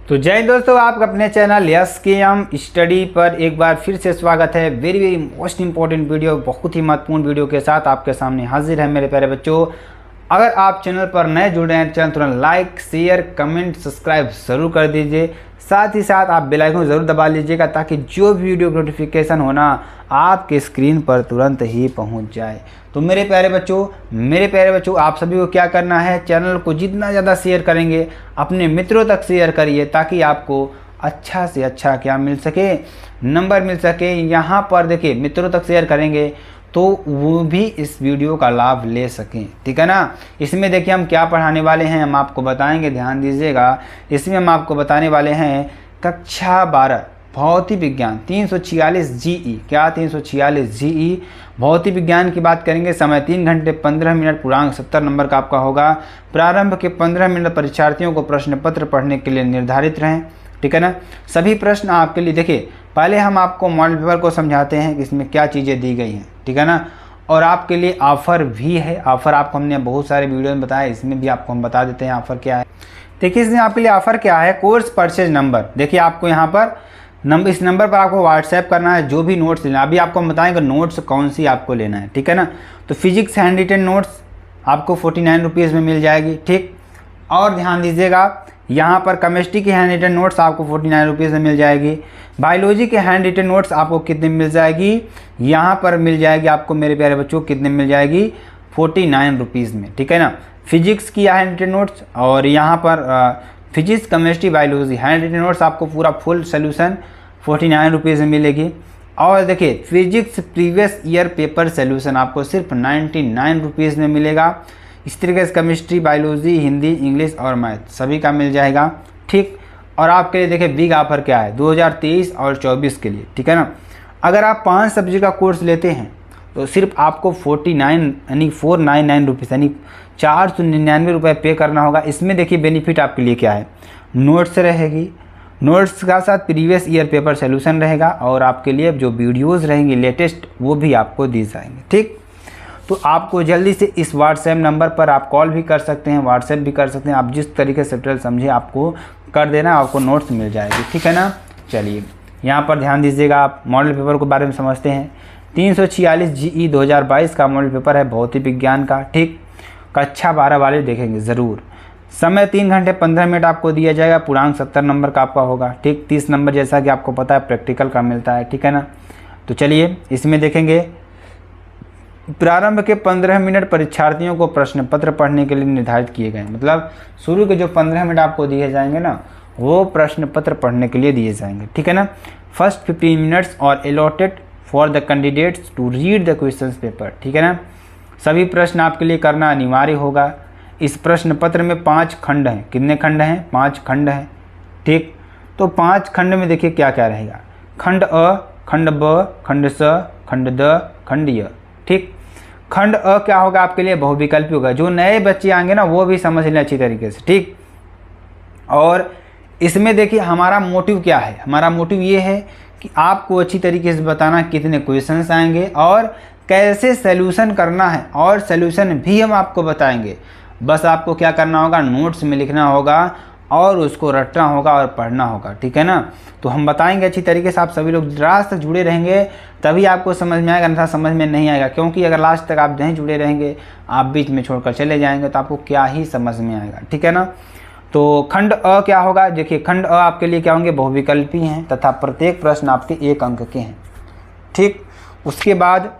तो जय हिंद दोस्तों, आपका अपने चैनल एसकेएम स्टडी पर एक बार फिर से स्वागत है। वेरी मोस्ट इंपॉर्टेंट वीडियो, बहुत ही महत्वपूर्ण वीडियो के साथ आपके सामने हाजिर है मेरे प्यारे बच्चों। अगर आप चैनल पर नए जुड़े हैं, चैनल तुरंत लाइक शेयर कमेंट सब्सक्राइब ज़रूर कर दीजिए। साथ ही साथ आप बेल आइकन ज़रूर दबा लीजिएगा ताकि जो भी वीडियो नोटिफिकेशन होना आपके स्क्रीन पर तुरंत ही पहुंच जाए। तो मेरे प्यारे बच्चों आप सभी को क्या करना है, चैनल को जितना ज़्यादा शेयर करेंगे अपने मित्रों तक शेयर करिए ताकि आपको अच्छा से अच्छा क्या मिल सके, नंबर मिल सके। यहाँ पर देखिए, मित्रों तक शेयर करेंगे तो वो भी इस वीडियो का लाभ ले सकें, ठीक है ना। इसमें देखिए हम क्या पढ़ाने वाले हैं, हम आपको बताएंगे, ध्यान दीजिएगा। इसमें हम आपको बताने वाले हैं कक्षा 12 भौतिक विज्ञान 346 जीई। क्या 346 जीई भौतिक विज्ञान की बात करेंगे। समय 3 घंटे 15 मिनट, पूर्णांक 70 नंबर का आपका होगा। प्रारंभ के 15 मिनट परीक्षार्थियों को प्रश्न पत्र पढ़ने के लिए निर्धारित रहें, ठीक है ना। सभी प्रश्न आपके लिए, देखिए पहले हम आपको मॉडल पेपर को समझाते हैं कि इसमें क्या चीज़ें दी गई हैं, ठीक है ना। और आपके लिए ऑफ़र भी है। ऑफ़र आपको हमने बहुत सारे वीडियो में बताया, इसमें भी आपको हम बता देते हैं ऑफ़र क्या है। देखिए इसमें आपके लिए ऑफ़र क्या है, कोर्स परचेज नंबर। देखिए आपको यहाँ पर इस नंबर पर आपको व्हाट्सएप करना है जो भी नोट्स लेना है। अभी आपको हम बताएंगे नोट्स कौन सी आपको लेना है, ठीक है ना। तो फिजिक्स हैंड रिटन नोट्स आपको 49 रुपीज़ में मिल जाएगी, ठीक। और ध्यान दीजिएगा, यहाँ पर केमिस्ट्री की हैंड रिटन नोट्स आपको 49 रुपीज़ में मिल जाएगी। बायोलॉजी के हैंड रिटन नोट्स आपको कितने मिल जाएगी, यहाँ पर मिल जाएगी आपको मेरे प्यारे बच्चों कितने मिल जाएगी, 49 रुपीज़ में, ठीक है ना। फिजिक्स की हैंड रिटन नोट्स और यहाँ पर physics chemistry biology hand written notes आपको पूरा फुल सोल्यूशन 49 रुपीज़ में मिलेगी। और देखिए physics previous year paper solution आपको सिर्फ 99 रुपीज़ में मिलेगा। इस तरीके से केमिस्ट्री बायोलॉजी हिंदी इंग्लिश और मैथ सभी का मिल जाएगा, ठीक। और आपके लिए देखिए बिग ऑफर क्या है 2023 और 24 के लिए, ठीक है ना। अगर आप 5 सब्जेक्ट का कोर्स लेते हैं तो सिर्फ आपको 499 रुपीज़ यानी 499 रुपये पे करना होगा। इसमें देखिए बेनिफिट आपके लिए क्या है, नोट्स रहेगी, नोट्स का साथ प्रीवियस ईयर पेपर सोल्यूशन रहेगा और आपके लिए जो वीडियोज़ रहेंगी लेटेस्ट वो भी आपको दी जाएंगे, ठीक। तो आपको जल्दी से इस व्हाट्सएप नंबर पर आप कॉल भी कर सकते हैं, व्हाट्सएप भी कर सकते हैं। आप जिस तरीके से ट्रेल समझे आपको कर देना, आपको नोट्स मिल जाएगी, ठीक है ना। चलिए यहाँ पर ध्यान दीजिएगा, आप मॉडल पेपर के बारे में समझते हैं। 346 जीई 2022 का मॉडल पेपर है भौतिक विज्ञान का, ठीक। कक्षा 12 वाले देखेंगे ज़रूर। समय 3 घंटे 15 मिनट आपको दिया जाएगा। पूर्णांक 70 नंबर का आपका होगा, ठीक। 30 नंबर जैसा कि आपको पता है प्रैक्टिकल का मिलता है, ठीक है ना। तो चलिए इसमें देखेंगे प्रारंभ के 15 मिनट परीक्षार्थियों को प्रश्न पत्र पढ़ने के लिए निर्धारित किए गए। मतलब शुरू के जो 15 मिनट आपको दिए जाएंगे ना, वो प्रश्न पत्र पढ़ने के लिए दिए जाएंगे, ठीक है ना। फर्स्ट 15 मिनट्स और allotted for the candidates to read the questions paper, ठीक है ना। सभी प्रश्न आपके लिए करना अनिवार्य होगा। इस प्रश्न पत्र में 5 खंड हैं। कितने खंड हैं, 5 खंड हैं, ठीक। तो 5 खंड में देखिए क्या क्या रहेगा, खंड अ, खंड ब, खंड स, खंड द, खंड य, ठीक। खंड अ क्या होगा आपके लिए, बहुविकल्पी होगा। जो नए बच्चे आएंगे ना वो भी समझ लें अच्छी तरीके से, ठीक। और इसमें देखिए हमारा मोटिव क्या है, हमारा मोटिव ये है कि आपको अच्छी तरीके से बताना कितने क्वेश्चंस आएंगे और कैसे सॉल्यूशन करना है, और सॉल्यूशन भी हम आपको बताएंगे। बस आपको क्या करना होगा, नोट्स में लिखना होगा और उसको रटना होगा और पढ़ना होगा, ठीक है ना। तो हम बताएंगे अच्छी तरीके से, आप सभी लोग लास्ट तक जुड़े रहेंगे तभी आपको समझ में आएगा, अन्यथा समझ में नहीं आएगा। क्योंकि अगर लास्ट तक आप नहीं जुड़े रहेंगे, आप बीच में छोड़कर चले जाएंगे तो आपको क्या ही समझ में आएगा, ठीक है ना। तो खंड अ क्या होगा, देखिए खंड अ आपके लिए क्या होंगे, बहुविकल्पी हैं तथा प्रत्येक प्रश्न आपके 1 अंक के हैं, ठीक। उसके बाद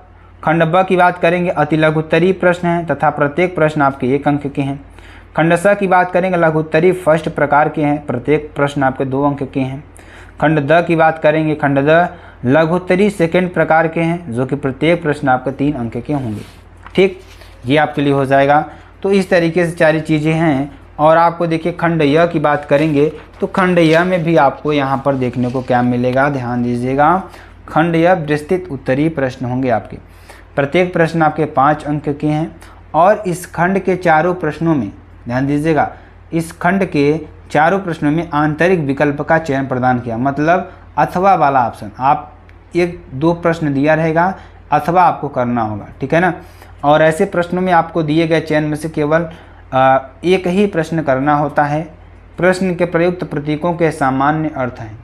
खंड ब की बात करेंगे, अति लघुत्तरीय प्रश्न हैं तथा प्रत्येक प्रश्न आपके 1 अंक के हैं। खंड स की बात करेंगे, लघुत्तरीय फर्स्ट प्रकार के हैं, प्रत्येक प्रश्न आपके 2 अंक के हैं। खंड द की बात करेंगे, खंड द लघुत्तरीय सेकंड प्रकार के हैं जो कि प्रत्येक प्रश्न आपके 3 अंक के होंगे, ठीक। ये आपके लिए हो जाएगा। तो इस तरीके से सारी चीज़ें हैं। और आपको देखिए खंड य की बात करेंगे तो खंड य में भी आपको यहाँ पर देखने को क्या मिलेगा, ध्यान दीजिएगा। खंड य विस्तृत उत्तरीय प्रश्न होंगे आपके, प्रत्येक प्रश्न आपके 5 अंक के हैं। और इस खंड के चारों प्रश्नों में ध्यान दीजिएगा, इस खंड के चारों प्रश्नों में आंतरिक विकल्प का चयन प्रदान किया, मतलब अथवा वाला ऑप्शन। आप 1-2 प्रश्न दिया रहेगा, अथवा आपको करना होगा, ठीक है ना। और ऐसे प्रश्नों में आपको दिए गए चयन में से केवल एक ही प्रश्न करना होता है, प्रश्न के प्रयुक्त प्रतीकों के सामान्य अर्थ हैं।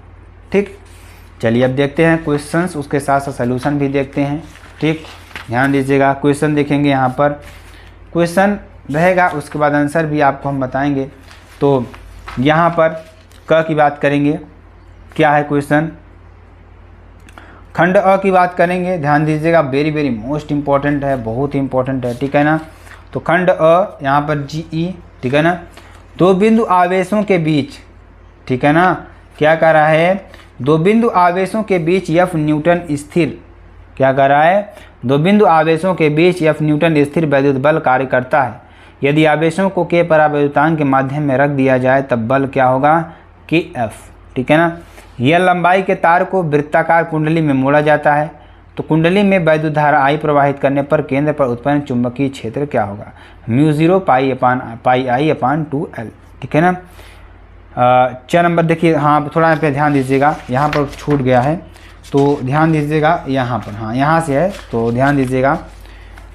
ठीक, चलिए अब देखते हैं क्वेश्चंस, उसके साथ साथ सलूशन भी देखते हैं। ठीक, ध्यान दीजिएगा, क्वेश्चन देखेंगे, यहाँ पर क्वेश्चन रहेगा, उसके बाद आंसर भी आपको हम बताएंगे। तो यहाँ पर क की बात करेंगे, क्या है क्वेश्चन, खंड अ की बात करेंगे। ध्यान दीजिएगा, वेरी वेरी मोस्ट इम्पॉर्टेंट है, बहुत ही इंपॉर्टेंट है। ठीक है ना, तो खंड अ, यहाँ पर GE, ठीक है ना, दो बिंदु आवेशों के बीच, ठीक है ना, क्या कर रहा है, दो बिंदु आवेशों के बीच F न्यूटन स्थिर, क्या कर रहा है, दो बिंदु आवेशों के बीच F न्यूटन स्थिर वैद्युत बल कार्य करता है। यदि आवेशों को K परावैद्युतांक के माध्यम में रख दिया जाए तब बल क्या होगा, KF। ठीक है ना, यह लंबाई के तार को वृत्ताकार कुंडली में मोड़ा जाता है, तो कुंडली में वैद्युत धारा I प्रवाहित करने पर केंद्र पर उत्पन्न चुंबकीय क्षेत्र क्या होगा, μ0 πI/2L। ठीक है ना, 4 नंबर देखिए, हाँ थोड़ा यहाँ पे ध्यान दीजिएगा, यहाँ पर छूट गया है तो ध्यान दीजिएगा, यहाँ पर, हाँ यहाँ से है तो ध्यान दीजिएगा।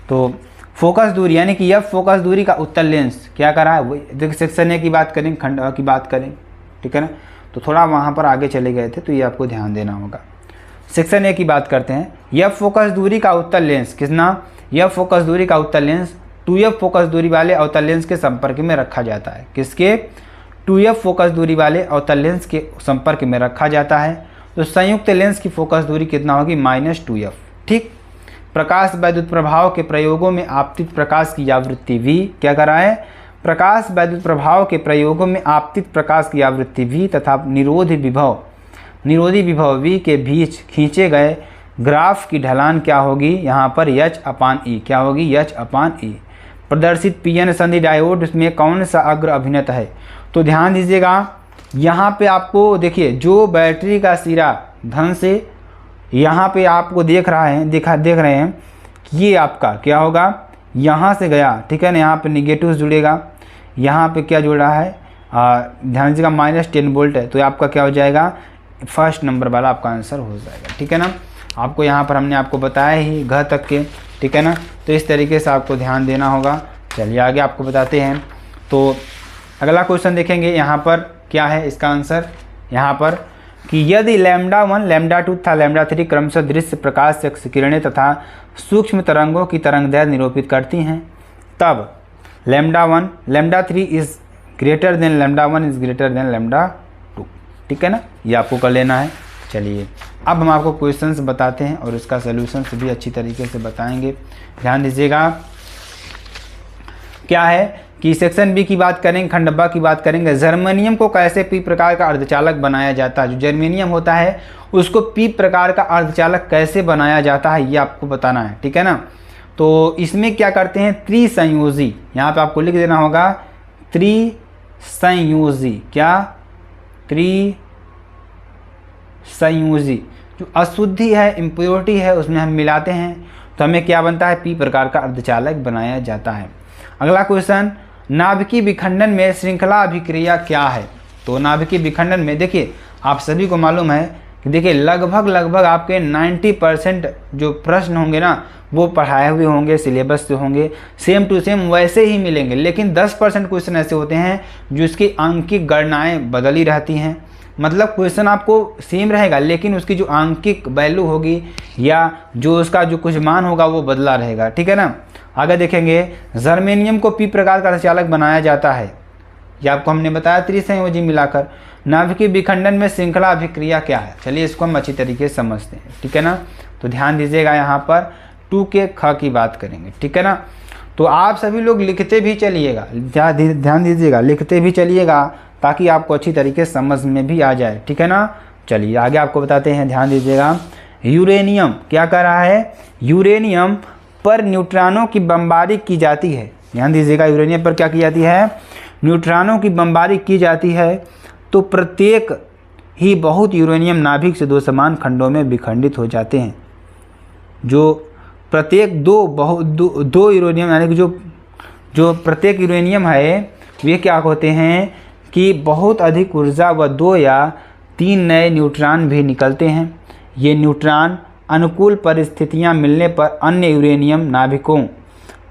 तो फोकस दूरी यानी कि यह फोकस दूरी का उत्तल लेंस क्या कर रहा है, वही देखिए सेक्शन ए की बात करें, खंड अ की बात करें। ठीक है ना, तो थोड़ा वहाँ पर आगे चले गए थे तो ये आपको ध्यान देना होगा। सेक्शन ए की बात करते हैं, यह फोकस दूरी का उत्तल लेंस कितना, यह फोकस दूरी का उत्तल लेंस 2F फोकस दूरी वाले अवतल लेंस के संपर्क में रखा जाता है। किसके, 2F फोकस दूरी वाले अवतल लेंस के संपर्क में रखा जाता है। तो संयुक्त लेंस की फोकस दूरी कितना होगी, -2F। ठीक, प्रकाश वैद्युत प्रभाव के प्रयोगों में आपतित प्रकाश की आवृत्ति V क्या कर रहा है, प्रकाश वैद्युत प्रभाव के प्रयोगों में आपतित प्रकाश की आवृत्ति V तथा निरोधी विभव V के बीच खींचे गए ग्राफ की ढलान क्या होगी, यहाँ पर H/E, क्या होगी, H/E। प्रदर्शित PN संधि डायोड में कौन सा अग्र अभिनत है, तो ध्यान दीजिएगा, यहाँ पे आपको देखिए जो बैटरी का सिरा धन से यहाँ पे आपको देख रहे हैं कि ये आपका क्या होगा, यहाँ से गया। ठीक है ना, यहाँ पे निगेटिव जुड़ेगा, यहाँ पे क्या जुड़ रहा है, ध्यान दीजिएगा -10 वोल्ट है, तो आपका क्या हो जाएगा, फर्स्ट नंबर वाला आपका आंसर हो जाएगा। ठीक है ना, आपको यहाँ पर हमने आपको बताया ही घ तक के। ठीक है ना, तो इस तरीके से आपको ध्यान देना होगा। चलिए आगे आपको बताते हैं। तो अगला क्वेश्चन देखेंगे, यहाँ पर क्या है इसका आंसर, यहाँ पर कि यदि λ1, λ2 तथा λ3 क्रमशः दृश्य प्रकाश से किरणें तथा सूक्ष्म तरंगों की तरंगदैर्घ्य निरूपित करती हैं, तब λ1, λ3 is greater than λ1 is greater than λ2। ठीक है ना, ये आपको कर लेना है। चलिए अब हम आपको क्वेश्चंस बताते हैं और इसका सॉल्यूशंस भी अच्छी तरीके से बताएंगे। ध्यान दीजिएगा, क्या है कि सेक्शन बी की बात करेंगे, खंड ब की बात करेंगे। जर्मेनियम को कैसे पी प्रकार का अर्धचालक बनाया जाता है, जो जर्मेनियम होता है उसको पी प्रकार का अर्धचालक कैसे बनाया जाता है ये आपको बताना है। ठीक है ना, तो इसमें क्या करते हैं, त्रिसंयोजी, यहाँ पे आपको लिख देना होगा त्रिसंयोजी, क्या, त्रिसंयोजी, जो अशुद्धि है, इम्प्योरिटी है, उसमें हम मिलाते हैं तो हमें क्या बनता है, पी प्रकार का अर्धचालक बनाया जाता है। अगला क्वेश्चन, नाभिकीय विखंडन में श्रृंखला अभिक्रिया क्या है, तो नाभिकीय विखंडन में देखिए आप सभी को मालूम है कि देखिए लगभग आपके 90% जो प्रश्न होंगे ना वो पढ़ाए हुए होंगे, सिलेबस से होंगे, सेम टू सेम वैसे ही मिलेंगे, लेकिन 10% क्वेश्चन ऐसे होते हैं जो इसकी आंकिक गणनाएं बदली रहती हैं। मतलब क्वेश्चन आपको सेम रहेगा लेकिन उसकी जो आंकिक वैल्यू होगी या जो उसका जो कुछ मान होगा वो बदला रहेगा। ठीक है ना, आगे देखेंगे, जर्मेनियम को पी प्रकार का अर्धचालक बनाया जाता है, ये आपको हमने बताया त्रिसंयोजी मिलाकर। नाभिकीय विखंडन में श्रृंखला अभिक्रिया क्या है, चलिए इसको हम अच्छी तरीके से समझते हैं। ठीक है ना, तो ध्यान दीजिएगा, यहाँ पर 2 के ख की बात करेंगे। ठीक है ना, तो आप सभी लोग लिखते भी चलिएगा, ध्यान दीजिएगा, लिखते भी चलिएगा ताकि आपको अच्छी तरीके से समझ में भी आ जाए। ठीक है ना, चलिए आगे आपको बताते हैं। ध्यान दीजिएगा, यूरेनियम क्या कर रहा है, यूरेनियम पर न्यूट्रॉनों की बमबारी की जाती है। ध्यान दीजिएगा, यूरेनियम पर क्या की जाती है, न्यूट्रॉनों की बमबारी की जाती है, तो प्रत्येक ही बहुत यूरेनियम नाभिक से 2 समान खंडों में विखंडित हो जाते हैं। जो प्रत्येक दो यूरेनियम यानी कि जो प्रत्येक यूरेनियम है वे क्या होते हैं कि बहुत अधिक ऊर्जा व 2 या 3 नए न्यूट्रॉन भी निकलते हैं। ये न्यूट्रॉन अनुकूल परिस्थितियां मिलने पर अन्य यूरेनियम नाभिकों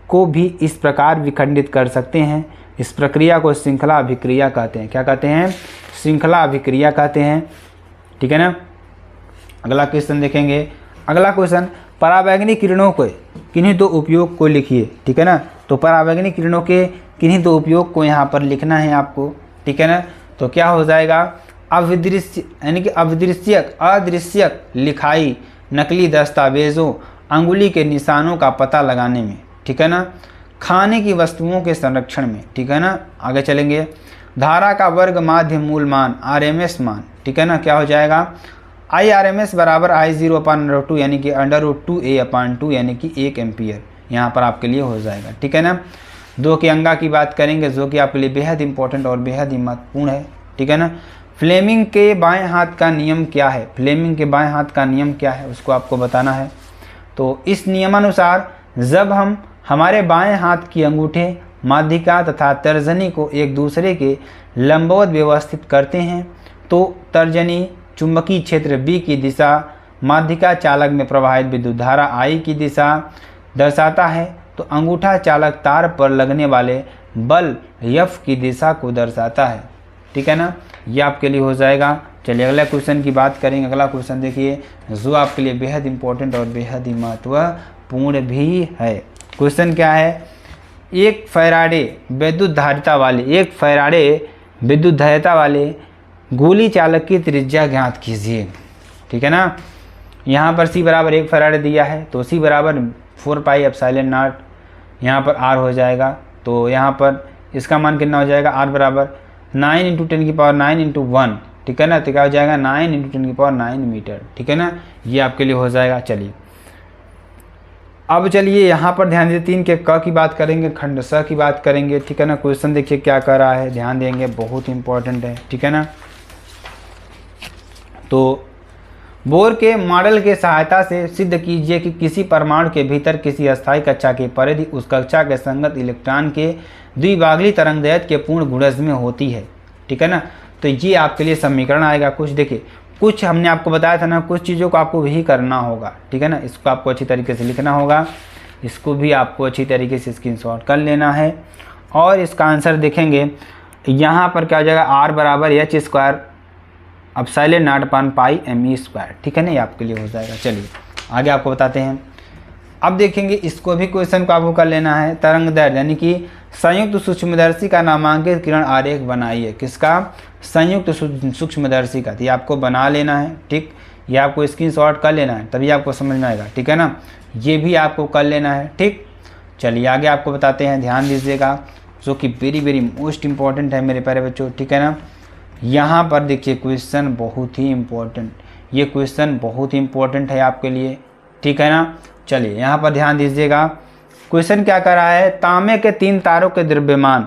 को भी इस प्रकार विखंडित कर सकते हैं। इस प्रक्रिया को श्रृंखला अभिक्रिया कहते हैं। क्या कहते हैं? श्रृंखला अभिक्रिया कहते हैं। ठीक है ना। अगला क्वेश्चन देखेंगे। अगला क्वेश्चन, परावैंगनिक किरणों के किन्हीं दो उपयोग को लिखिए। ठीक है ना। तो परावैंगनिक किरणों के किन्हीं दो उपयोग को यहाँ पर लिखना है आपको। ठीक है ना। तो क्या हो जाएगा? अविदृश्य यानी कि अविदृश्यक अदृश्यक लिखाई नकली दस्तावेजों अंगुली के निशानों का पता लगाने में। ठीक है ना। खाने की वस्तुओं के संरक्षण में। ठीक है ना। आगे चलेंगे। धारा का वर्ग माध्य मूल मान RMS मान। ठीक है ना। क्या हो जाएगा? IRMS बराबर I0/√2 यानी कि √2A/2 यानी कि 1 एम्पियर यहाँ पर आपके लिए हो जाएगा। ठीक है ना। 2 के अंगा की बात करेंगे जो कि आपके लिए बेहद इंपॉर्टेंट और बेहद ही महत्वपूर्ण है। ठीक है ना। फ्लेमिंग के बाएं हाथ का नियम क्या है? फ्लेमिंग के बाएं हाथ का नियम क्या है उसको आपको बताना है। तो इस नियमानुसार जब हम हमारे बाएं हाथ की अंगूठे माध्यिका तथा तर्जनी को एक दूसरे के लंबवत व्यवस्थित करते हैं तो तर्जनी चुंबकीय क्षेत्र B की दिशा माध्यिका चालक में प्रवाहित विद्युत धारा I की दिशा दर्शाता है तो अंगूठा चालक तार पर लगने वाले बल F की दिशा को दर्शाता है। ठीक है ना। ये आपके लिए हो जाएगा। चलिए अगला क्वेश्चन की बात करेंगे। अगला क्वेश्चन देखिए जो आपके लिए बेहद इंपॉर्टेंट और बेहद ही महत्वपूर्ण भी है। क्वेश्चन क्या है? एक फैराडे विद्युत धारिता वाले गोली चालक की त्रिज्या ज्ञात कीजिए। ठीक है ना। यहाँ पर C बराबर 1 फैराडे दिया है तो C बराबर 4πε0 यहाँ पर R हो जाएगा। तो यहाँ पर इसका मान कितना हो जाएगा? R बराबर 9 × 10⁹ 1। ठीक है ना। तो क्या हो जाएगा? 9 × 10⁹ मीटर। ठीक है ना। ये आपके लिए हो जाएगा। चलिए अब चलिए यहाँ पर ध्यान दीजिए 3 के क की बात करेंगे, खंड स की बात करेंगे। ठीक है ना। क्वेश्चन देखिए क्या कर रहा है, ध्यान देंगे, बहुत इंपॉर्टेंट है। ठीक है ना। तो बोर के मॉडल के सहायता से सिद्ध कीजिए कि किसी परमाणु के भीतर किसी अस्थायी कक्षा की परिधि उस कक्षा के संगत इलेक्ट्रॉन के द्विभागीय तरंगदैर्घ्य के पूर्ण गुणज में होती है। ठीक है ना। तो ये आपके लिए समीकरण आएगा। कुछ देखिए, कुछ हमने आपको बताया था ना, कुछ चीज़ों को आपको भी करना होगा। ठीक है ना। इसको आपको अच्छी तरीके से लिखना होगा, इसको भी आपको अच्छी तरीके से स्क्रीनशॉट कर लेना है और इसका आंसर देखेंगे। यहाँ पर क्या हो जाएगा? R बराबर H² ε0/πme²। ठीक है ना। ये आपके लिए हो जाएगा। चलिए आगे आपको बताते हैं। अब देखेंगे इसको भी क्वेश्चन को आपको कर लेना है। तरंगदैर्घ्य यानी कि संयुक्त सूक्ष्मदर्शी का नामांकित किरण आरेख बनाइए। किसका? संयुक्त सूक्ष्मदर्शी का। ये आपको बना लेना है। ठीक, ये आपको स्क्रीनशॉट कर लेना है तभी आपको समझ में आएगा। ठीक है ना। ये भी आपको कर लेना है। ठीक, चलिए आगे आपको बताते हैं, ध्यान दीजिएगा, जो कि वेरी मोस्ट इंपॉर्टेंट है मेरे प्यारे बच्चों। ठीक है ना। यहाँ पर देखिए क्वेश्चन बहुत ही इम्पोर्टेंट, ये क्वेश्चन बहुत ही इम्पोर्टेंट है आपके लिए। ठीक है ना। चलिए यहाँ पर ध्यान दीजिएगा, क्वेश्चन क्या कर रहा है? तांबे के 3 तारों के द्रव्यमान,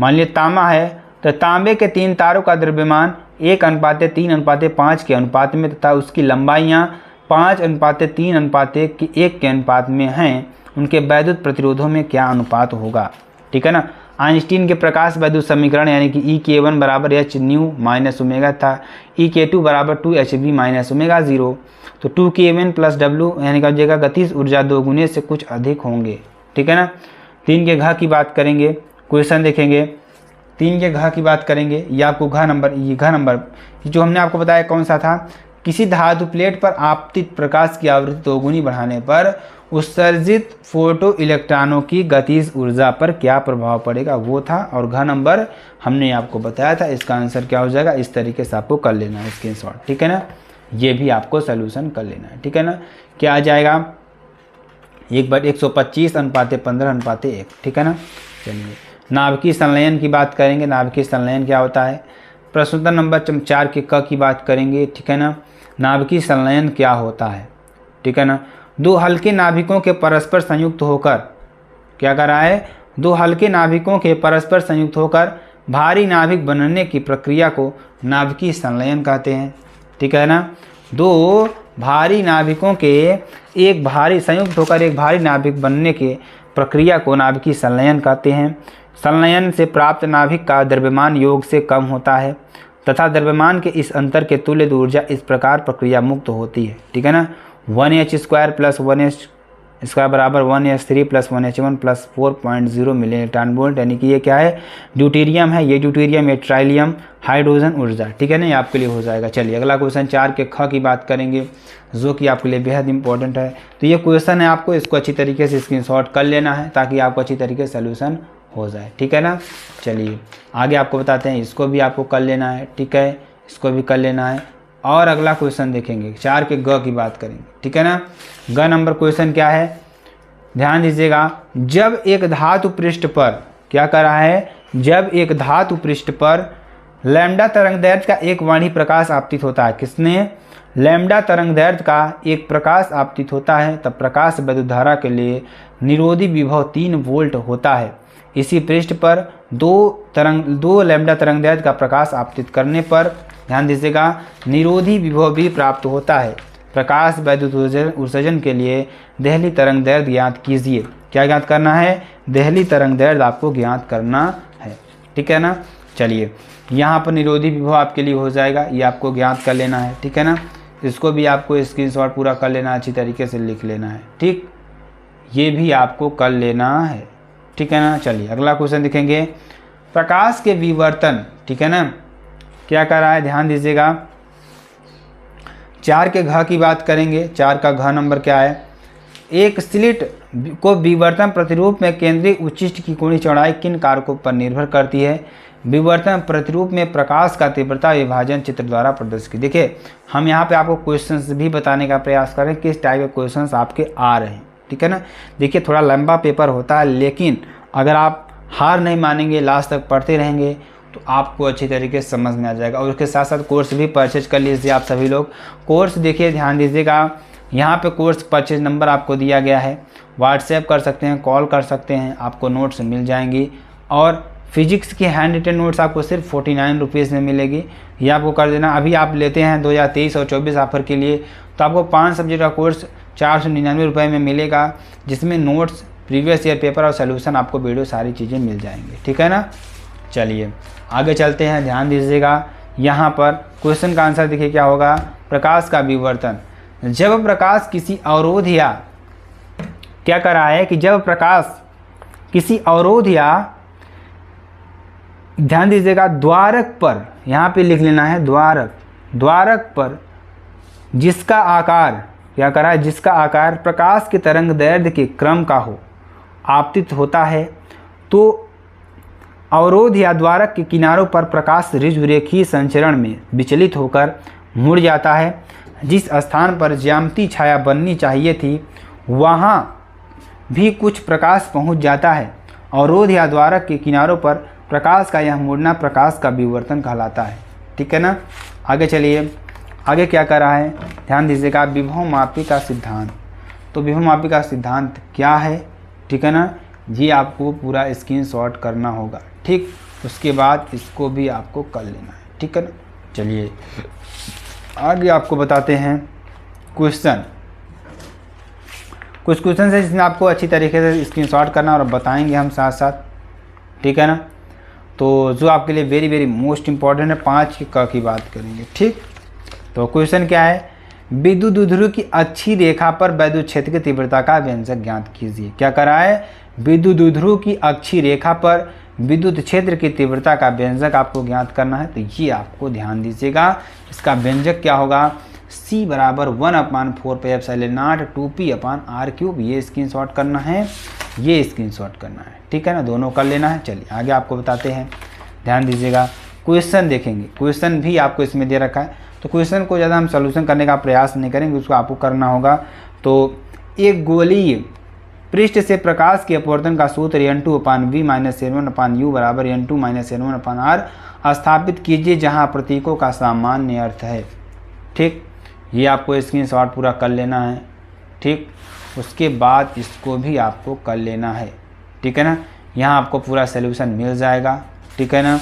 मान लीजिए तांबा है तो तांबे के 3 तारों का द्रव्यमान 1:3:5 के अनुपात में तथा उसकी लंबाइयाँ 5:3:1 के अनुपात में हैं। उनके वैद्युत प्रतिरोधों में क्या अनुपात होगा? ठीक है ना। आइंस्टीन के प्रकाश वैद्युत समीकरण यानी कि E(k1) बराबर hν-ω था, E(k2) बराबर 2hν-ω0। तो 2kmn + W यानी का जगह गतिज ऊर्जा 2 गुने से कुछ अधिक होंगे। ठीक है ना। 3 के घ की बात करेंगे, क्वेश्चन देखेंगे। 3 के घ की बात करेंगे, ये आपको घ नंबर जो हमने आपको बताया कौन सा था? किसी धातु प्लेट पर आपतित प्रकाश की आवृत्ति 2 गुनी बढ़ाने पर उत्सर्जित फोटो इलेक्ट्रॉनों की गतिज ऊर्जा पर क्या प्रभाव पड़ेगा, वो था। और घ नंबर हमने आपको बताया था, इसका आंसर क्या हो जाएगा? इस तरीके से आपको कर लेना है स्क्रीनशॉट। ठीक है ना। ये भी आपको सोल्यूशन कर लेना है। ठीक है ना। क्या आ जाएगा? 1/125:15:1। ठीक है ना। चलिए नाभिकीय संलयन की बात करेंगे। नाभिकीय संलयन क्या होता है? प्रश्नोत्तर नंबर 4 के क की बात करेंगे। ठीक है ना। नाभिकीय संलयन क्या होता है? ठीक है ना। 2 हल्के नाभिकों के परस्पर संयुक्त होकर क्या कर रहा है? 2 हल्के नाभिकों के परस्पर संयुक्त होकर भारी नाभिक बनने की प्रक्रिया को नाभिकीय संलयन कहते हैं। ठीक है ना। 2 भारी नाभिकों के संयुक्त होकर एक भारी नाभिक बनने के प्रक्रिया को नाभिकीय संलयन कहते हैं। संलयन से प्राप्त नाभिक का द्रव्यमान योग से कम होता है तथा द्रव्यमान के इस अंतर के तुल्य ऊर्जा इस प्रकार प्रक्रिया मुक्त होती है। ठीक है ना। 1h² + 1h इसका बराबर 1s3 + 1h1 + 4.0 million electron volt, यानी कि ये क्या है, ड्यूटेरियम है। ये ड्यूटेरियम, ये ट्राइलियम, हाइड्रोजन ऊर्जा, ठीक है ना, ये आपके लिए हो जाएगा। चलिए अगला क्वेश्चन 4 के ख की बात करेंगे, जो कि आपके लिए बेहद इंपॉर्टेंट है। तो ये क्वेश्चन है, आपको इसको अच्छी तरीके से स्क्रीनशॉट कर लेना है ताकि आपको अच्छी तरीके से सोल्यूशन हो जाए, ठीक है ना। चलिए आगे आपको बताते हैं, इसको भी आपको कर लेना है, ठीक है, इसको भी कर लेना है। और अगला क्वेश्चन देखेंगे, 4 के ग की बात करेंगे, ठीक है ना। ग नंबर क्वेश्चन क्या है, ध्यान दीजिएगा। जब एक धातु पृष्ठ पर क्या कर रहा है, जब एक धातु पृष्ठ पर लैम्डा तरंगदैर्घ्य का एक वाणी प्रकाश आपतित होता है, किसने, लैम्डा तरंगदैर्घ्य का एक प्रकाश आपतित होता है, तब प्रकाश विद्युत धारा के लिए निरोधी विभव 3 वोल्ट होता है। इसी पृष्ठ पर दो लैम्डा तरंगदैर्घ्य का प्रकाश आपतित करने पर, ध्यान दीजिएगा, निरोधी विभव भी प्राप्त होता है। प्रकाश विद्युत उत्सर्जन के लिए देहली तरंगदैर्घ्य ज्ञात कीजिए। क्या ज्ञात करना है, देहली तरंगदैर्घ्य आपको ज्ञात करना है, ठीक है ना। चलिए यहाँ पर निरोधी विभव आपके लिए हो जाएगा, ये आपको ज्ञात कर लेना है, ठीक है ना। इसको भी आपको स्क्रीनशॉट पूरा कर लेना, अच्छी तरीके से लिख लेना है, ठीक, ये भी आपको कर लेना है, ठीक है ना। चलिए अगला क्वेश्चन देखेंगे, प्रकाश के विवर्तन, ठीक है ना, क्या कर रहा है, ध्यान दीजिएगा। 4 के घ की बात करेंगे, 4 का घ नंबर क्या है, एक स्लिट को विवर्तन प्रतिरूप में केंद्रीय उच्चिष्ट की कोणीय चौड़ाई किन कारकों पर निर्भर करती है। विवर्तन प्रतिरूप में प्रकाश का तीव्रता विभाजन चित्र द्वारा प्रदर्शित की। देखिए हम यहाँ पे आपको क्वेश्चंस भी बताने का प्रयास करें, किस टाइप के क्वेश्चंस आपके आ रहे हैं, ठीक है ना। देखिए थोड़ा लंबा पेपर होता है, लेकिन अगर आप हार नहीं मानेंगे, लास्ट तक पढ़ते रहेंगे, तो आपको अच्छी तरीके से समझ में आ जाएगा। और उसके साथ साथ कोर्स भी परचेज कर लीजिए आप सभी लोग। कोर्स देखिए, ध्यान दीजिएगा, यहाँ पे कोर्स परचेज नंबर आपको दिया गया है, व्हाट्सएप कर सकते हैं, कॉल कर सकते हैं, आपको नोट्स मिल जाएंगी। और फिजिक्स की हैंड रिटन नोट्स आपको सिर्फ 49 रुपीज़ में मिलेगी, ये आपको कर देना। अभी आप लेते हैं 2023 और 24 ऑफर के लिए, तो आपको 5 सब्जेक्ट का कोर्स 499 रुपये में मिलेगा, जिसमें नोट्स, प्रीवियस ईयर पेपर और सोल्यूशन, आपको वीडियो, सारी चीज़ें मिल जाएंगी, ठीक है ना। चलिए आगे चलते हैं, ध्यान दीजिएगा। यहाँ पर क्वेश्चन का आंसर देखिए क्या होगा, प्रकाश का विवर्तन। जब प्रकाश किसी अवरोध या क्या कर रहा है कि जब प्रकाश किसी अवरोध या, ध्यान दीजिएगा, द्वारक पर, यहाँ पे लिख लेना है द्वारक पर जिसका आकार, क्या कर रहा है, जिसका आकार प्रकाश के तरंग दैर्घ्य के क्रम का हो, आपतित होता है, तो अवरोध या द्वारक के किनारों पर प्रकाश ऋजुरेखीय संचरण में विचलित होकर मुड़ जाता है। जिस स्थान पर ज्यामितीय छाया बननी चाहिए थी, वहाँ भी कुछ प्रकाश पहुँच जाता है। अवरोध या द्वारक के किनारों पर प्रकाश का यह मुड़ना प्रकाश का विवर्तन कहलाता है, ठीक है ना। आगे चलिए, आगे क्या कर रहा है, ध्यान दीजिएगा, विभव मापी का सिद्धांत। तो विभव मापी का सिद्धांत क्या है, ठीक है ना, ये आपको पूरा स्क्रीनशॉट करना होगा, ठीक। उसके बाद इसको भी आपको कर लेना है, ठीक है ना। चलिए आगे आपको बताते हैं क्वेश्चन, कुछ क्वेश्चन है जिसमें आपको अच्छी तरीके से स्क्रीनशॉट करना और बताएंगे हम साथ साथ, ठीक है ना। तो जो आपके लिए वेरी वेरी मोस्ट इम्पॉर्टेंट है, 5 के क की बात करेंगे, ठीक। तो क्वेश्चन क्या है, विद्युत द्विध्रुव की अच्छी रेखा पर विद्युत क्षेत्र की तीव्रता का व्यंजक ज्ञात कीजिए। क्या कर रहा है, विद्युत द्विध्रुव की अक्षीय रेखा पर विद्युत क्षेत्र की तीव्रता का व्यंजक आपको ज्ञात करना है। तो ये आपको ध्यान दीजिएगा, इसका व्यंजक क्या होगा, C बराबर 1/4πε0 2p/r³। ये स्क्रीनशॉट करना है, ये स्क्रीनशॉट करना है, ठीक है ना, दोनों कर लेना है। चलिए आगे आपको बताते हैं, ध्यान दीजिएगा। क्वेश्चन देखेंगे, क्वेश्चन भी आपको इसमें दे रखा है, तो क्वेश्चन को ज़्यादा हम सॉल्यूशन करने का प्रयास नहीं करेंगे, उसको आपको करना होगा। तो एक गोलीय पृष्ठ से प्रकाश के अपवर्तन का सूत्र n2/v - n1/u बराबर n2 - n1/r स्थापित कीजिए, जहां प्रतीकों का सामान्य अर्थ है, ठीक। ये आपको स्क्रीनशॉट पूरा कर लेना है, ठीक। उसके बाद इसको भी आपको कर लेना है, ठीक है ना। यहाँ आपको पूरा सॉल्यूशन मिल जाएगा, ठीक है ना।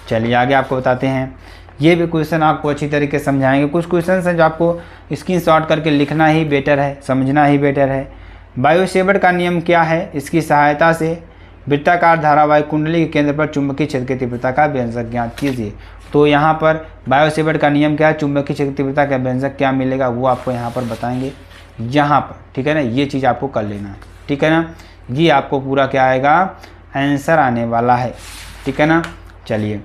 चलिए आगे आपको बताते हैं, ये भी क्वेश्चन आपको अच्छी तरीके से समझाएंगे। कुछ क्वेश्चन हैं जो आपको स्क्रीनशॉट करके लिखना ही बेटर है, समझना ही बेटर है। बायो सेवर्ट का नियम क्या है, इसकी सहायता से वृत्ताकार धारावाहिक कुंडली के केंद्र पर चुंबकीय क्षेत्र की तीव्रता का व्यंजक ज्ञात कीजिए। तो यहाँ पर बायो-सेवर्ट का नियम क्या है, चुंबकीय क्षेत्र की तीव्रता का व्यंजक क्या मिलेगा वो आपको यहाँ पर बताएंगे यहाँ पर, ठीक है ना। ये चीज़ आपको कर लेना है, ठीक है ना। ये आपको पूरा क्या आएगा, आंसर आने वाला है, ठीक है ना। चलिए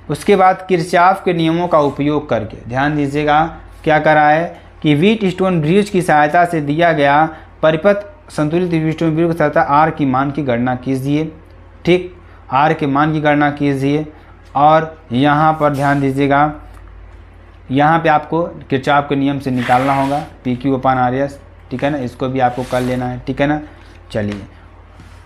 उसके बाद किरचॉफ के नियमों का उपयोग करके ध्यान दीजिएगा क्या करा है कि व्हीटस्टोन ब्रिज की सहायता से दिया गया परिपथ संतुलित व्हीटस्टोन ब्रिज की सहायता आर की मान की गणना कीजिए। ठीक, आर के मान की गणना कीजिए। और यहाँ पर ध्यान दीजिएगा, यहाँ पे आपको किरचॉफ के नियम से निकालना होगा PQ/RS, ठीक है ना। इसको भी आपको कर लेना है, ठीक है ना। चलिए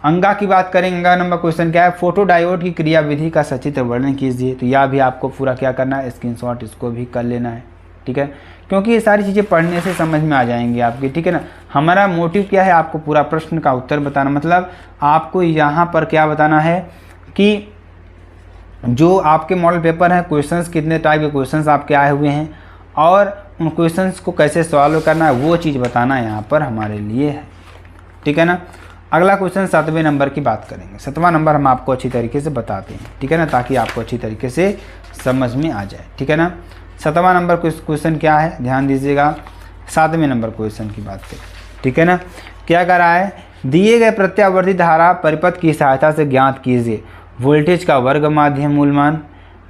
अंगा की बात करेंगे। अंगा नंबर क्वेश्चन क्या है, फोटोडायोड की क्रियाविधि का सचित्र वर्णन कीजिए। तो यह भी आपको पूरा क्या करना है, स्क्रीनशॉट इसको भी कर लेना है, ठीक है। क्योंकि ये सारी चीज़ें पढ़ने से समझ में आ जाएंगी आपकी, ठीक है ना। हमारा मोटिव क्या है, आपको पूरा प्रश्न का उत्तर बताना, मतलब आपको यहाँ पर क्या बताना है कि जो आपके मॉडल पेपर हैं, क्वेश्चंस कितने टाइप के क्वेश्चंस आपके आए हुए हैं और उन क्वेश्चंस को कैसे सॉल्व करना है वो चीज़ बताना यहाँ पर हमारे लिए है, ठीक है ना। अगला क्वेश्चन 7वें नंबर की बात करेंगे। 7वां नंबर हम आपको अच्छी तरीके से बताते हैं, ठीक है ना, ताकि आपको अच्छी तरीके से समझ में आ जाए, ठीक है ना। 7वां नंबर क्वेश्चन क्या है, ध्यान दीजिएगा। 7वें नंबर क्वेश्चन की बात करें, ठीक है ना। क्या कर रहा है, दिए गए प्रत्यावर्ती धारा परिपथ की सहायता से ज्ञात कीजिए। वोल्टेज का वर्ग माध्य मूलमान,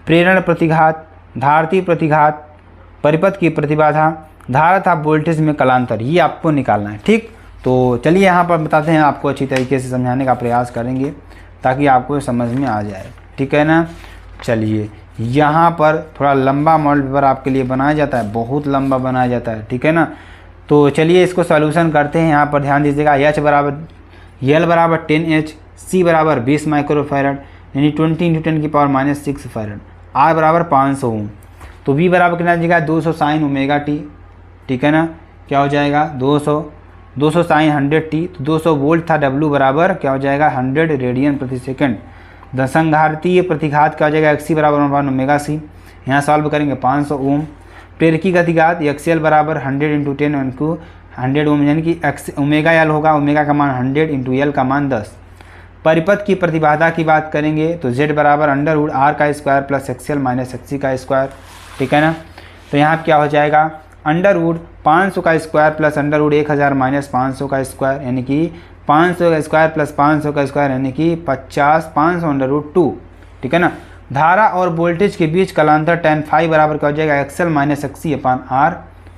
प्रेरण प्रतिघात, धारती प्रतिघात, परिपथ की प्रतिबाधा, धारा तथा वोल्टेज में कलांतर, ये आपको निकालना है। ठीक, तो चलिए यहाँ पर बताते हैं, आपको अच्छी तरीके से समझाने का प्रयास करेंगे ताकि आपको समझ में आ जाए, ठीक है ना। चलिए यहाँ पर थोड़ा लंबा मॉडल पेपर आपके लिए बनाया जाता है, बहुत लंबा बनाया जाता है, ठीक है ना। तो चलिए इसको सॉल्यूशन करते हैं। यहाँ पर ध्यान दीजिएगा, L बराबर 10H, C बराबर 20 माइक्रोफैरड यानी 20 × 10⁻⁻6 फैरड, R बराबर 500 ओम। तो V बराबर कितना दीजिएगा, 200 sin ω/t, ठीक है ना। क्या हो जाएगा 200 sin 100t, तो 200 वोल्ट था। W बराबर क्या हो जाएगा 100 रेडियन प्रति सेकंड। संघातीय प्रतिघात क्या हो जाएगा, XC बराबर 1/ωc, यहाँ सॉल्व करेंगे 500 ओम। प्रेरकी गतिघात XL बराबर 100 × 10 100 ओम, यानी कि ω/L होगा, ओमेगा का मान 100 × L का मान 10। परिपथ की प्रतिबाधा की बात करेंगे तो Z बराबर √R² प्लस XL - XC का स्क्वायर, ठीक है ना। तो यहाँ क्या हो जाएगा √500 का स्क्वायर प्लस √1000 - 500 का स्क्वायर, यानी कि 500 का स्क्वायर प्लस 500 का स्क्वायर यानी कि 500 √2, ठीक है ना। धारा और वोल्टेज के बीच कलांतर tan phi बराबर क्या हो जाएगा, XL - XC/R,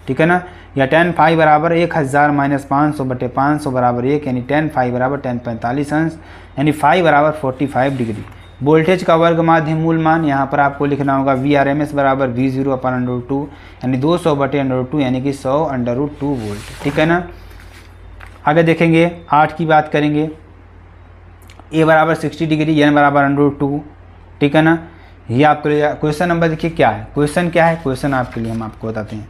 ठीक है ना। या tan phi बराबर 1000 - 500/500 बराबर 1, यानी tan phi बराबर tan 45 अंश, यानी phi बराबर 45 डिग्री। वोल्टेज का वर्ग माध्य मूल मान यहाँ पर आपको लिखना होगा VRMS बराबर V0/√2, यानी 200/√2, यानी कि 100/√2 वोल्ट, ठीक है ना। आगे देखेंगे 8 की बात करेंगे। A बराबर 60 डिग्री, N बराबर √2, ठीक है ना। ये आपको क्वेश्चन नंबर देखिए क्या है, क्वेश्चन क्या है, क्वेश्चन आपके लिए हम आपको बताते हैं।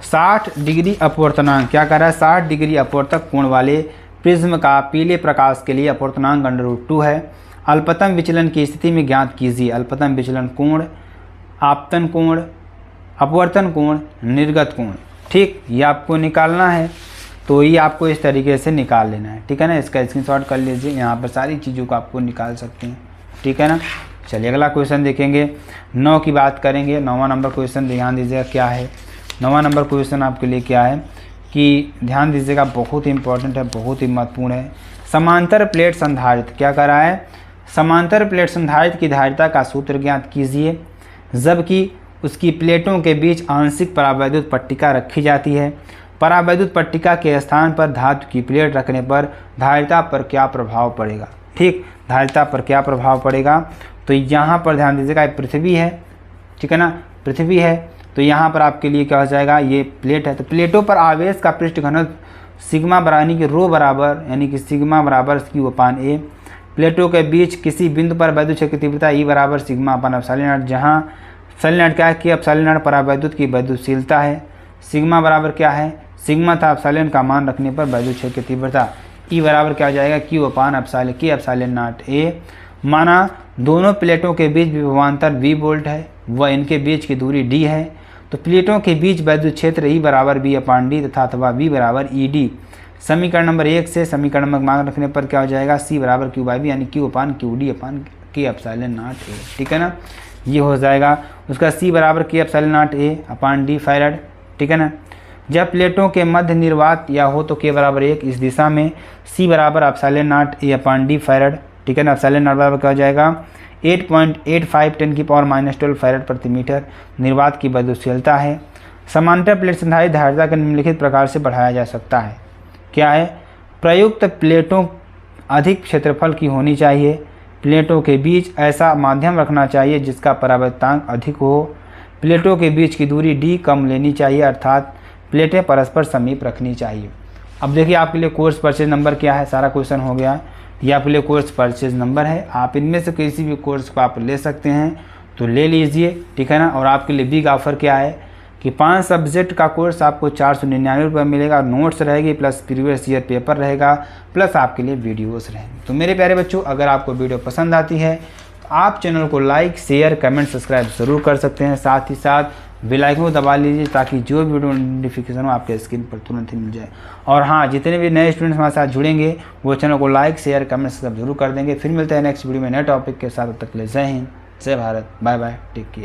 60 डिग्री अपवर्तनांक क्या कर रहा है, 60 डिग्री अपवर्तक कोण वाले प्रिज्म का पीले प्रकाश के लिए अपवर्तनांक √2 है। अल्पतम विचलन की स्थिति में ज्ञात कीजिए अल्पतम विचलन कोण, आपतन कोण, अपवर्तन कोण, निर्गत कोण। ठीक, ये आपको निकालना है, तो ये आपको इस तरीके से निकाल लेना है, ठीक है ना। इसका स्क्रीनशॉट कर लीजिए, यहाँ पर सारी चीज़ों को आपको निकाल सकते हैं, ठीक है ना। चलिए अगला क्वेश्चन देखेंगे। 9 की बात करेंगे। 9वां नंबर क्वेश्चन ध्यान दीजिएगा क्या है। 9वां नंबर क्वेश्चन आपके लिए क्या है कि ध्यान दीजिएगा, बहुत ही इंपॉर्टेंट है, बहुत ही महत्वपूर्ण है। समांतर प्लेट संधारित्र क्या कर रहा है, समांतर प्लेट संधारित्र की धारिता का सूत्र ज्ञात कीजिए जबकि उसकी प्लेटों के बीच आंशिक परावैद्युत पट्टिका रखी जाती है। परावैद्युत पट्टिका के स्थान पर धातु की प्लेट रखने पर धारिता पर क्या प्रभाव पड़ेगा। ठीक, धारिता पर क्या प्रभाव पड़ेगा, तो यहाँ पर ध्यान दीजिएगा पृथ्वी है, ठीक है ना, पृथ्वी है। तो यहाँ पर आपके लिए क्या हो जाएगा, ये प्लेट है, तो प्लेटों पर आवेश का पृष्ठ घनत्व सिग्मा यानी कि रो बराबर यानी कि सिग्मा बराबर Q/A। प्लेटों के बीच किसी बिंदु पर वैद्युत क्षेत्र की तीव्रता E बराबर सिग्मा/ε0, जहाँ ε0 क्या है कि ε0 परावैद्युत की वैद्युतशीलता है। सिग्मा बराबर क्या है, सिग्मा था ε का मान रखने पर वैद्युत क्षेत्र की तीव्रता। E बराबर क्या हो जाएगा Q/ε0A। माना दोनों प्लेटों के बीच विभवांतर V वोल्ट है व इनके बीच की दूरी D है, तो प्लेटों के बीच वैद्युत क्षेत्र E बराबर V/D तथा अथवा V बराबर ED समीकरण नंबर 1 से समीकरण नंबर मान रखने पर क्या हो जाएगा, सी बराबर क्यू बाई बी यानी क्यू अपान क्यू डी अपान के एप्सिलॉन नॉट ए, ठीक है ना, ये हो जाएगा। उसका सी बराबर के epsilon not a upon D farad, ठीक है ना। जब प्लेटों के मध्य निर्वात या हो तो के बराबर 1 इस दिशा में, सी बराबर epsilon not a upon D farad, ठीक है ना। एप्सिलॉन नॉट बराबर क्या हो जाएगा 8.85 10⁻12 फैराड प्रति मीटर। निर्वात की बदुशीलता है। समांतर प्लेट संधारित धारिता के निम्नलिखित प्रकार से बढ़ाया जा सकता है। क्या है, प्रयुक्त प्लेटों अधिक क्षेत्रफल की होनी चाहिए। प्लेटों के बीच ऐसा माध्यम रखना चाहिए जिसका परावर्तनांक अधिक हो। प्लेटों के बीच की दूरी d कम लेनी चाहिए, अर्थात प्लेटें परस्पर समीप रखनी चाहिए। अब देखिए आपके लिए कोर्स परचेज नंबर क्या है, सारा क्वेश्चन हो गया। ये आपके लिए कोर्स परचेज नंबर है। आप इनमें से किसी भी कोर्स को आप ले सकते हैं तो ले लीजिए, ठीक है ना। और आपके लिए बिग ऑफर क्या है कि 5 सब्जेक्ट का कोर्स आपको 499 रुपये मिलेगा। नोट्स रहेगी प्लस प्रीवियस ईयर पेपर रहेगा प्लस आपके लिए वीडियोस रहेंगे। तो मेरे प्यारे बच्चों, अगर आपको वीडियो पसंद आती है तो आप चैनल को लाइक शेयर कमेंट सब्सक्राइब ज़रूर कर सकते हैं। साथ ही साथ बेल आइकन को दबा लीजिए ताकि जो वीडियो नोटिफिकेशन हो आपके स्क्रीन पर तुरंत ही मिल जाए। और हाँ, जितने भी नए स्टूडेंट्स हमारे साथ जुड़ेंगे वो चैनल को लाइक शेयर कमेंट सब्सक्राइब जरूर कर देंगे। फिर मिलते हैं नेक्स्ट वीडियो में नए टॉपिक के साथ। तब तक के लिए Jai Hind, Jai Bharat, bye bye, take care.